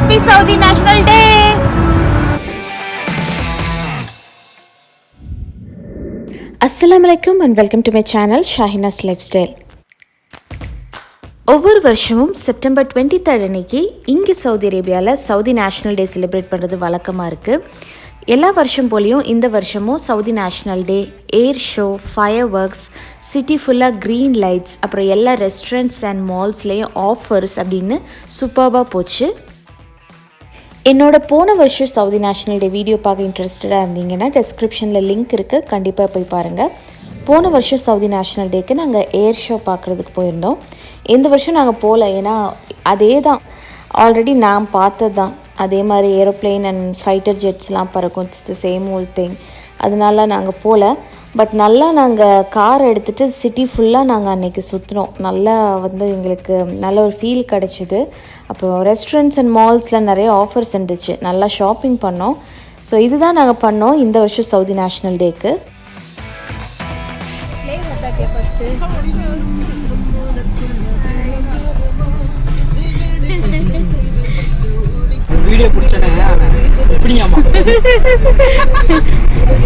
Happy Saudi National Day! Assalamualaikum and welcome to my channel Shahina's Lifestyle. ஒவ்வொரு வருஷமும் September 23 அன்னைக்கு இங்கே Saudi அரேபியாவில் சவுதி நேஷ்னல் டே செலிப்ரேட் பண்ணுறது வழக்கமாக இருக்குது. எல்லா வருஷம் போலேயும் இந்த வருஷமும் Saudi national day, air show, fireworks, city ஃபுல்லாக க்ரீன் லைட்ஸ், அப்புறம் எல்லா ரெஸ்டாரண்ட்ஸ் அண்ட் மால்ஸ்லேயும் ஆஃபர்ஸ் அப்படின்னு சூப்பர்பாக போச்சு. என்னோட போன வருஷம் சவுதி நேஷ்னல் டே வீடியோ பார்க்க இன்ட்ரெஸ்டடாக இருந்தீங்கன்னா டிஸ்கிரிப்ஷனில் லிங்க் இருக்குது, கண்டிப்பாக போய் பாருங்கள். போன வருஷம் சவுதி நேஷ்னல் டேக்கு நாங்கள் ஏர் ஷோ பார்க்குறதுக்கு போயிருந்தோம். இந்த வருஷம் நாங்கள் போகல, ஏன்னா அதே தான் ஆல்ரெடி நான் பார்த்தது தான். அதே மாதிரி ஏரோப்ளேன் அண்ட் ஃபைட்டர் ஜெட்ஸ்லாம் பறக்கும், it's the same old thing. அதனால நாங்கள் போகல. பட் நல்லா நாங்கள் கார் எடுத்துகிட்டு சிட்டி ஃபுல்லாக நாங்கள் அன்றைக்கி சுற்றினோம். நல்லா எங்களுக்கு நல்ல ஒரு ஃபீல் கிடச்சிது. அப்புறம் ரெஸ்டாரண்ட்ஸ் அண்ட் மால்ஸில் நிறைய ஆஃபர்ஸ் இருந்துச்சு, நல்லா ஷாப்பிங் பண்ணோம். ஸோ இதுதான் நாங்கள் பண்ணோம் இந்த வருஷம் சவுதி நேஷ்னல் டேக்கு.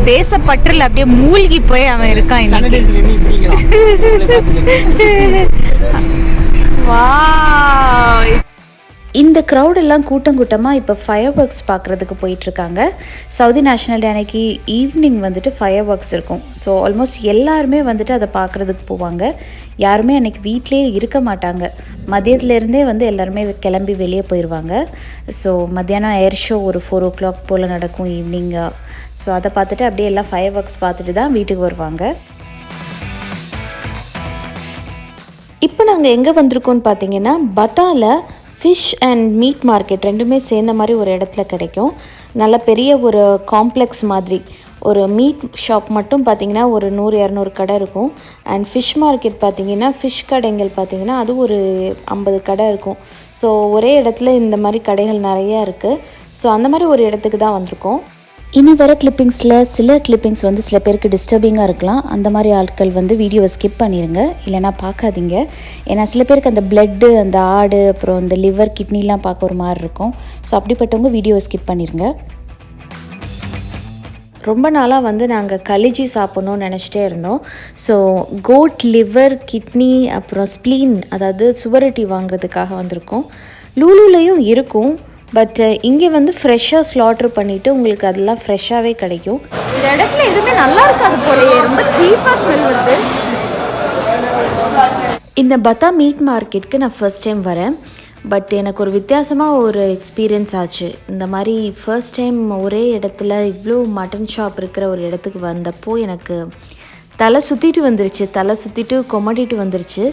தேசப்பற்றில் அப்படியே மூழ்கி போய் அவன் இருக்கான். இந்த க்ரௌடெல்லாம் கூட்டம் கூட்டமாக இப்போ ஃபயர் ஒர்க்ஸ் பார்க்குறதுக்கு போயிட்டுருக்காங்க. சவுதி நேஷ்னல் டே அன்னைக்கு ஈவினிங் ஃபயர் ஒர்க்ஸ் இருக்கும். ஸோ ஆல்மோஸ்ட் எல்லாருமே அதை பார்க்குறதுக்கு போவாங்க. யாருமே அன்றைக்கி வீட்டிலே இருக்க மாட்டாங்க. மதியத்துலேருந்தே எல்லாருமே கிளம்பி வெளியே போயிடுவாங்க. ஸோ மத்தியானம் ஏர் ஷோ ஒரு 4 o'clock போல் நடக்கும் ஈவினிங்காக. ஸோ அதை பார்த்துட்டு அப்படியே எல்லாம் ஃபயர் ஒர்க்ஸ் பார்த்துட்டு தான் வீட்டுக்கு வருவாங்க. இப்போ நாங்கள் எங்கே வந்திருக்கோன்னு பார்த்தீங்கன்னா, பத்தாவில் ஃபிஷ் அண்ட் மீட் மார்க்கெட் ரெண்டுமே சேர்ந்த மாதிரி ஒரு இடத்துல கிடைக்கும். நல்ல பெரிய ஒரு காம்ப்ளெக்ஸ் மாதிரி ஒரு மீட் ஷாப் மட்டும் பார்த்திங்கன்னா ஒரு 100-200 கடை இருக்கும். அண்ட் ஃபிஷ் மார்க்கெட் பார்த்திங்கன்னா, ஃபிஷ் கடைகள் பார்த்திங்கன்னா அது ஒரு 50 கடை இருக்கும். ஸோ ஒரே இடத்துல இந்த மாதிரி கடைகள் நிறையா இருக்குது. ஸோ அந்த மாதிரி ஒரு இடத்துக்கு தான் வந்திருக்கோம். இனி வர கிளிப்பிங்ஸில் சில கிளிப்பிங்ஸ் சில பேருக்கு டிஸ்டர்பிங்காக இருக்கலாம். அந்த மாதிரி ஆட்கள் வீடியோவை ஸ்கிப் பண்ணிடுங்க, இல்லைனா பார்க்காதீங்க. ஏன்னா சில பேருக்கு அந்த பிளட்டு, அந்த ஆடு, அப்புறம் இந்த லிவர், கிட்னிலாம் பார்க்க ஒரு மாதிரி இருக்கும். ஸோ அப்படிப்பட்டவங்க வீடியோவை ஸ்கிப் பண்ணிடுங்க. ரொம்ப நாளாக நாங்கள் கலிஜி சாப்பிட்ணுன்னு நினச்சிட்டே இருந்தோம். ஸோ கோட் லிவர், கிட்னி, அப்புறம் ஸ்ப்ளீன், அதாவது சுவரொட்டி வாங்குறதுக்காக வந்திருக்கோம். லூலுலையும் இருக்கும், பட் இங்கே ஃப்ரெஷ்ஷாக ஸ்லாட்ரு பண்ணிவிட்டு உங்களுக்கு அதெல்லாம் ஃப்ரெஷ்ஷாகவே கிடைக்கும். இந்த இடத்துல எதுவுமே நல்லா இருக்காது போலயே, ரொம்ப சீப்பாக ஸ்மெல் வருது. இந்த பத்தா மீட் மார்க்கெட்டுக்கு நான் ஃபர்ஸ்ட் டைம் வரேன். பட் எனக்கு ஒரு வித்தியாசமாக ஒரு எக்ஸ்பீரியன்ஸ் ஆச்சு. இந்த மாதிரி ஃபர்ஸ்ட் டைம் ஒரே இடத்துல இவ்வளோ மட்டன் ஷாப் இருக்கிற ஒரு இடத்துக்கு வந்தப்போ எனக்கு தலை சுற்றிட்டு கொமட்டிட்டு வந்துருச்சு.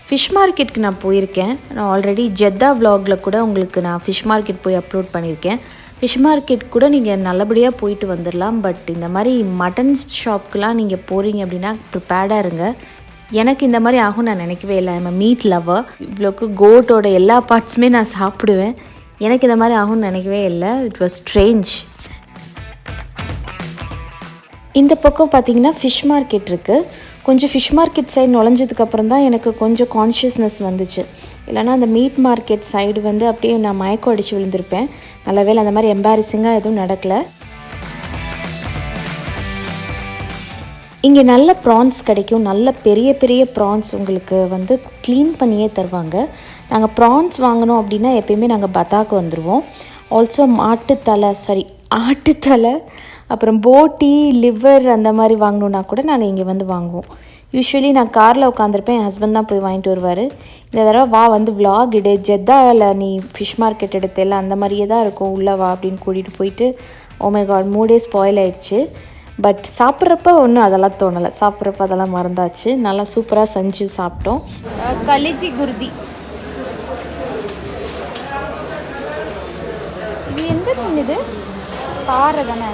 ஃபிஷ் மார்க்கெட்டுக்கு நான் போயிருக்கேன். நான் ஆல்ரெடி ஜெத்தா விலாகில் கூட உங்களுக்கு நான் ஃபிஷ் மார்க்கெட் போய் அப்லோட் பண்ணியிருக்கேன். ஃபிஷ் மார்க்கெட் கூட நீங்கள் நல்லபடியாக போயிட்டு வந்துடலாம். பட் இந்த மாதிரி மட்டன் ஷாப்புக்கெலாம் நீங்கள் போகிறீங்க அப்படின்னா ப்ரிப்பேர்டாக இருங்க. எனக்கு இந்த மாதிரி ஆகும் நான் நினைக்கவே இல்லை. I'm meat lover. இவ்வளோக்கு கோட்டோட எல்லா பார்ட்ஸுமே நான் சாப்பிடுவேன். எனக்கு இந்த மாதிரி ஆகும்னு நினைக்கவே இல்லை. It was strange. இந்த பக்கம் பார்த்திங்கன்னா ஃபிஷ் மார்க்கெட் இருக்குது. கொஞ்சம் ஃபிஷ் மார்க்கெட் சைடு நுழைஞ்சதுக்கப்புறம் தான் எனக்கு கொஞ்சம் கான்ஷியஸ்னஸ் வந்துச்சு. இல்லைனா அந்த மீட் மார்க்கெட் சைடு அப்படியே நான் மயக்கம் அடித்து விழுந்திருப்பேன். நல்லவேளை அந்த மாதிரி எம்பாரசிங்காக எதுவும் நடக்கலை. இங்கே நல்ல ப்ரான்ஸ் கிடைக்கும். நல்ல பெரிய பெரிய ப்ரான்ஸ் உங்களுக்கு க்ளீன் பண்ணியே தருவாங்க. நாங்கள் ப்ரான்ஸ் வாங்கினோம் அப்படின்னா எப்பயுமே நாங்கள் பத்தாக்கு வந்துடுவோம். ஆல்சோ ஆட்டுத்தலை, அப்புறம் போட்டி, லிவர் அந்த மாதிரி வாங்கணுன்னா கூட நாங்கள் இங்கே வாங்குவோம். யூஸ்வலி நான் காரில் உட்காந்துருப்பேன், என் ஹஸ்பண்ட் தான் போய் வாங்கிட்டு வருவார். இந்த தடவை வா விலாக் எடு, ஜெத்தாவில் நீ ஃபிஷ் மார்க்கெட் எடுத்தெல்லாம் அந்த மாதிரியே தான் இருக்கும், உள்ளே வா அப்படின்னு கூட்டிகிட்டு போயிட்டு ஓ மை காட் மூடே ஸ்பாயில் ஆகிடுச்சு. பட் சாப்பிட்றப்ப ஒன்றும் அதெல்லாம் தோணலை. சாப்பிட்றப்ப அதெல்லாம் மறந்தாச்சு. நல்லா சூப்பராக செஞ்சு சாப்பிட்டோம். கலிஜி குருதி இது எந்த மீன்? இது பாறை தானே?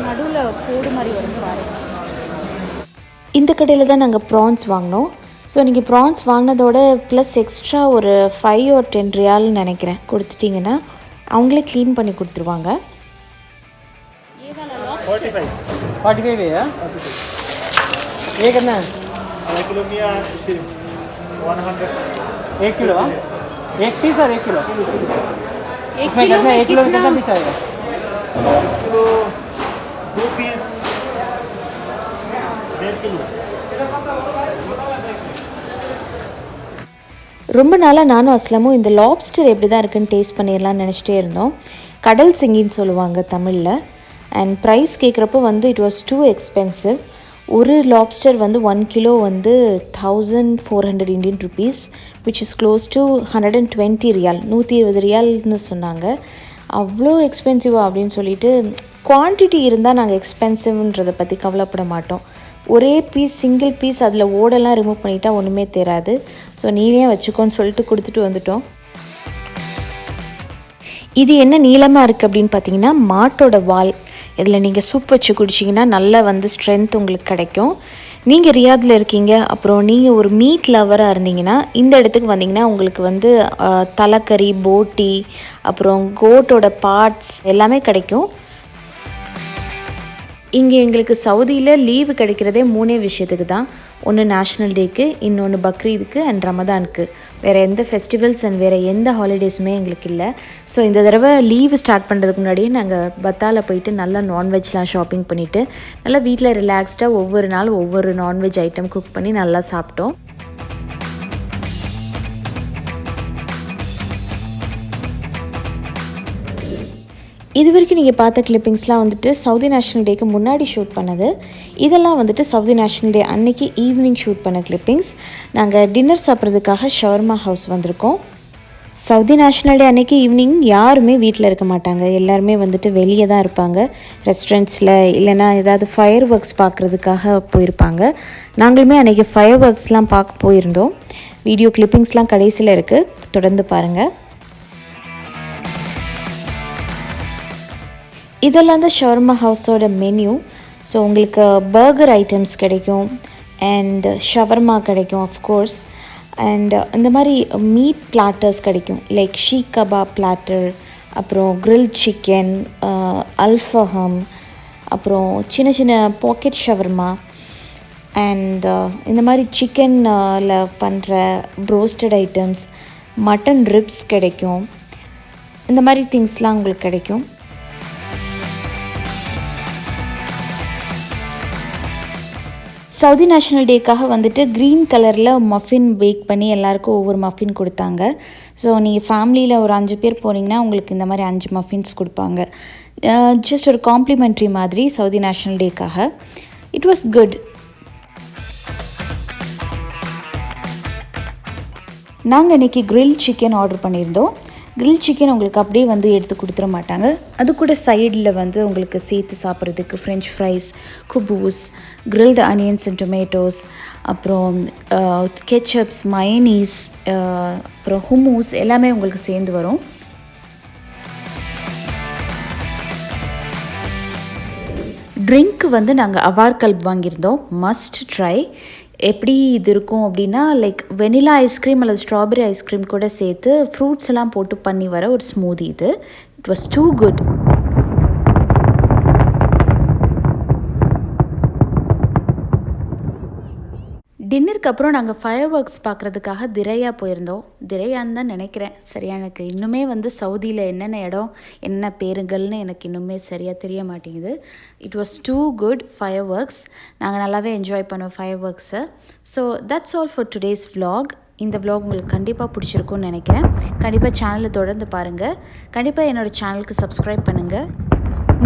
நடுவில் கூடு மாதிரி வரும் பாறை. இந்த கடையில் தான் நாங்கள் ப்ரான்ஸ் வாங்கினோம். ஸோ நீங்கள் ப்ரான்ஸ் வாங்கினதோட ப்ளஸ் எக்ஸ்ட்ரா ஒரு 5 or 10 ரியால்னு நினைக்கிறேன் கொடுத்துட்டிங்கன்னா அவங்களே க்ளீன் பண்ணி கொடுத்துருவாங்க. 45 है। ये कितना है? किलो 120। 100 1 किलो। एक पीस और 1 किलो इसमें कितना 1 किलो में कितना पीस आएगा? 2 पीस 1.5 किलो। ரொம்ப நாளாக நானும் அஸ்லமும் இந்த லாப்ஸ்டர் எப்படி தான் இருக்குன்னு டேஸ்ட் பண்ணிடலாம்னு நினச்சிட்டே இருந்தோம். கடல் சிங்கின்னு சொல்லுவாங்க தமிழில். அண்ட் ப்ரைஸ் கேட்குறப்போ வந்து இட் வாஸ் டூ எக்ஸ்பென்சிவ். ஒரு லாப்ஸ்டர் வந்து 1 கிலோ வந்து 1400 Indian rupees, which is close to 120 ரியால், 120 ரியால்னு சொன்னாங்க. அவ்வளோ எக்ஸ்பென்சிவா அப்படின்னு சொல்லிட்டு, குவான்டிட்டி இருந்தால் நாங்கள் எக்ஸ்பென்சிவ்ன்றதை பற்றி கவலைப்பட மாட்டோம். ஒரே பீஸ் சிங்கிள் பீஸ் அதில் ஓடெல்லாம் ரிமூவ் பண்ணிட்டா ஒன்றுமே தெரியாது. ஸோ நீனே வச்சுக்கோன்னு சொல்லிட்டு கொடுத்துட்டு வந்துட்டோம். இது என்ன நீளமாக இருக்குது அப்படின்னு பார்த்தீங்கன்னா மாட்டோட வால். இதில் நீங்கள் சூப் வச்சு குடிச்சிங்கன்னா நல்லா வந்து ஸ்ட்ரென்த் உங்களுக்கு கிடைக்கும். நீங்கள் ரியாதில் இருக்கீங்க, அப்புறம் நீங்கள் ஒரு மீட் லவராக இருந்தீங்கன்னா இந்த இடத்துக்கு வந்தீங்கன்னா உங்களுக்கு வந்து தலைக்கறி, போட்டி, அப்புறம் கோட்டோட பார்ட்ஸ் எல்லாமே கிடைக்கும். இங்கே எங்களுக்கு சவுதியில் லீவு கிடைக்கிறதே 3 விஷயத்துக்கு தான். ஒன்று நேஷ்னல் டேக்கு, இன்னொன்று பக்ரீதுக்கு அண்ட் ரமதானுக்கு. வேறு எந்த ஃபெஸ்டிவல்ஸ் அண்ட் வேறு எந்த ஹாலிடேஸுமே எங்களுக்கு இல்லை. ஸோ இந்த தடவை லீவு ஸ்டார்ட் பண்ணுறதுக்கு முன்னாடியே நாங்கள் பத்தாவில் போயிட்டு நல்லா நான்வெஜ்லாம் ஷாப்பிங் பண்ணிவிட்டு நல்லா வீட்டில் ரிலாக்ஸ்டாக ஒவ்வொரு நாள் ஒவ்வொரு நான்வெஜ் ஐட்டம் குக் பண்ணி நல்லா சாப்பிட்டோம். இது வரைக்கும் நீங்கள் பார்த்த கிளிப்பிங்ஸ்லாம் வந்துட்டு சவுதி நேஷ்னல் டேக்கு முன்னாடி ஷூட் பண்ணது. இதெல்லாம் வந்துட்டு சவுதி நேஷ்னல் டே அன்னைக்கு ஈவினிங் ஷூட் பண்ண கிளிப்பிங்ஸ். நாங்கள் டின்னர் சாப்பிட்றதுக்காக ஷவர்மா ஹவுஸ் வந்திருக்கோம். சவுதி நேஷ்னல் டே அன்னைக்கு ஈவினிங் யாருமே வீட்டில் இருக்க மாட்டாங்க. எல்லாருமே வந்துட்டு வெளியே தான் இருப்பாங்க, ரெஸ்டாரண்ட்ஸில் இல்லைனா ஏதாவது ஃபயர் ஒர்க்ஸ் பார்க்குறதுக்காக போயிருப்பாங்க. நாங்களுமே அன்றைக்கி ஃபயர் ஒர்க்ஸ்லாம் பார்க்க போயிருந்தோம். வீடியோ கிளிப்பிங்ஸ்லாம் கடைசியில் இருக்குது, தொடர்ந்து பாருங்கள். இதெல்லாம் தான் ஷவர்மா ஹவுஸோட மெனு. ஸோ உங்களுக்கு பர்கர் ஐட்டம்ஸ் கிடைக்கும் அண்ட் ஷவர்மா கிடைக்கும் ஆஃப்கோர்ஸ். அண்ட் இந்த மாதிரி மீட் பிளாட்டர்ஸ் கிடைக்கும், லைக் ஷீக் கபாப் பிளாட்டர், அப்புறம் கிரில் சிக்கன், அல்ஃபஹம், அப்புறம் சின்ன சின்ன பாக்கெட் ஷவர்மா அண்ட் இந்த மாதிரி சிக்கனில் பண்ணுற ப்ரோஸ்டட் ஐட்டம்ஸ், மட்டன் ரிப்ஸ் கிடைக்கும். இந்த மாதிரி திங்ஸ்லாம் உங்களுக்கு கிடைக்கும். சவுதி நேஷ்னல் டேக்காக வந்துட்டு க்ரீன் கலரில் மஃபின் பேக் பண்ணி எல்லாேருக்கும் ஒவ்வொரு மஃபின் கொடுத்தாங்க. ஸோ நீங்கள் ஃபேமிலியில் ஒரு 5 பேர் போனீங்கன்னா உங்களுக்கு இந்த மாதிரி 5 மஃபின்ஸ் கொடுப்பாங்க. ஜஸ்ட் ஒரு காம்ப்ளிமெண்ட்ரி மாதிரி சவுதி நேஷ்னல் டேக்காக. It was good. நாங்கள் இன்றைக்கி கிரில் சிக்கன் ஆர்டர் பண்ணியிருந்தோம். கிரில் சிக்கன் உங்களுக்கு அப்படியே வந்து எடுத்து கொடுத்துட மாட்டாங்க. அது கூட சைடில் வந்து உங்களுக்கு சேர்த்து சாப்பிட்றதுக்கு ஃப்ரெஞ்ச் ஃப்ரைஸ், குபூஸ், கிரில்டு அனியன்ஸ் அண்ட் டொமேட்டோஸ், அப்புறம் கெச்சப்ஸ், மயனீஸ், அப்புறம் ஹுமூஸ் எல்லாமே உங்களுக்கு சேர்ந்து வரும். ட்ரிங்க் வந்து நாங்கள் அவார் கல்ப் வாங்கியிருந்தோம். Must try. எப்படி இது இருக்கும் அப்படின்னா, லைக் வெனிலா ஐஸ்கிரீம் அல்லது ஸ்ட்ராபெரி ஐஸ்கிரீம் கூட சேர்த்து ஃப்ரூட்ஸ் எல்லாம் போட்டு பண்ணி வர ஒரு ஸ்மூதி இது. It was too good. டின்னருக்கு அப்புறம் நாங்கள் ஃபயர் ஒர்க்ஸ் பார்க்குறதுக்காக திரையா போயிருந்தோம். திரையான்னு தான் நினைக்கிறேன். சரியா எனக்கு இன்னுமே வந்து சவுதியில் என்னென்ன இடம் என்ன பேருங்கள்னு எனக்கு இன்னுமே சரியாக தெரிய மாட்டேங்குது. It was too good fireworks. நாங்கள் நல்லாவே என்ஜாய் பண்ணுவோம் ஃபயர் ஒர்க்ஸை. So that's all for today's vlog. இந்த vlog உங்களுக்கு கண்டிப்பாக பிடிச்சிருக்குன்னு நினைக்கிறேன். கண்டிப்பாக சேனலை தொடர்ந்து பாருங்கள். கண்டிப்பாக என்னோடய சேனலுக்கு சப்ஸ்கிரைப் பண்ணுங்கள்.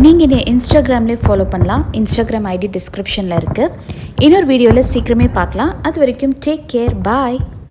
நீங்கள் என்னை இன்ஸ்டாகிராம்லேயே ஃபாலோ பண்ணலாம். இன்ஸ்டாகிராம் ஐடி டிஸ்கிரிப்ஷனில் இருக்குது. இன்னொரு வீடியோவில் சீக்கிரமே பார்க்கலாம். அது வரைக்கும் டேக் கேர், பாய்.